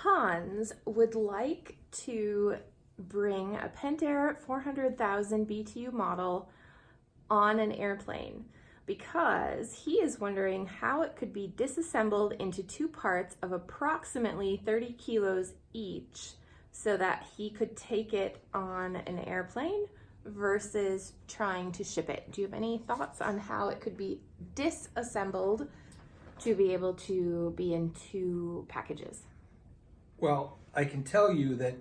Hans would like to bring a Pentair 400,000 BTU model on an airplane because he is wondering how it could be disassembled into two parts of approximately 30 kilos each so that he could take it on an airplane versus trying to ship it. Do you have any thoughts on how it could be disassembled to be able to be in two packages? Well, I can tell you that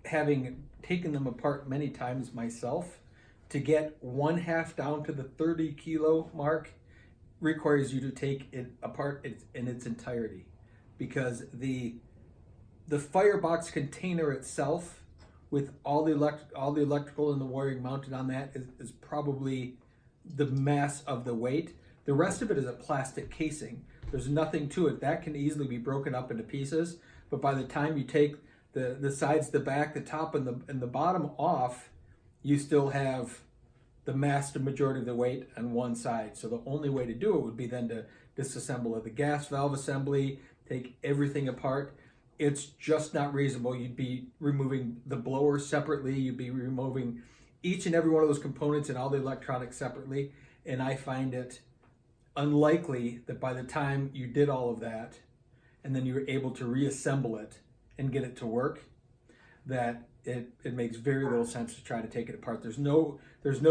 having taken them apart many times myself, to get one half down to the 30 kilo mark requires you to take it apart in its entirety, because the firebox container itself, with all the electrical and the wiring mounted on that, is probably the mass of the weight. The rest of it is a plastic casing. There's nothing to it. That can easily be broken up into pieces, but by the time you take the sides, the back, the top, and the bottom off, you still have the majority of the weight on one side. So the only way to do it would be then to disassemble the gas valve assembly, take everything apart. It's just not reasonable. You'd be removing the blower separately. You'd be removing each and every one of those components and all the electronics separately. And I find it unlikely that by the time you did all of that and then you were able to reassemble it and get it to work, that it makes very little sense to try to take it apart. There's no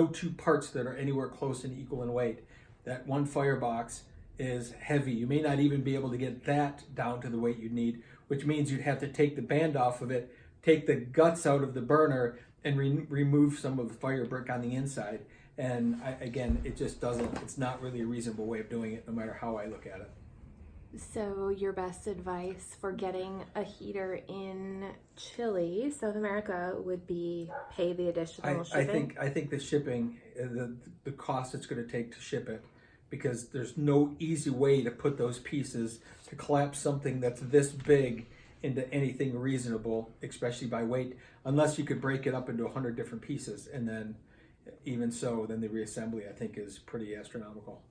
two parts that are anywhere close and equal in weight. That one firebox is heavy. You may not even be able to get that down to the weight you need, which means you'd have to take the band off of it, take the guts out of the burner, and remove some of the fire brick on the inside. And again, it just doesn't, it's not really a reasonable way of doing it, no matter how I look at it. So your best advice for getting a heater in Chile, South America, would be pay the additional shipping? I think the shipping, the cost it's going to take to ship it, because there's no easy way to put those pieces, to collapse something that's this big into anything reasonable, especially by weight, unless you could break it up into 100 different pieces. And then even so, then the reassembly, I think, is pretty astronomical.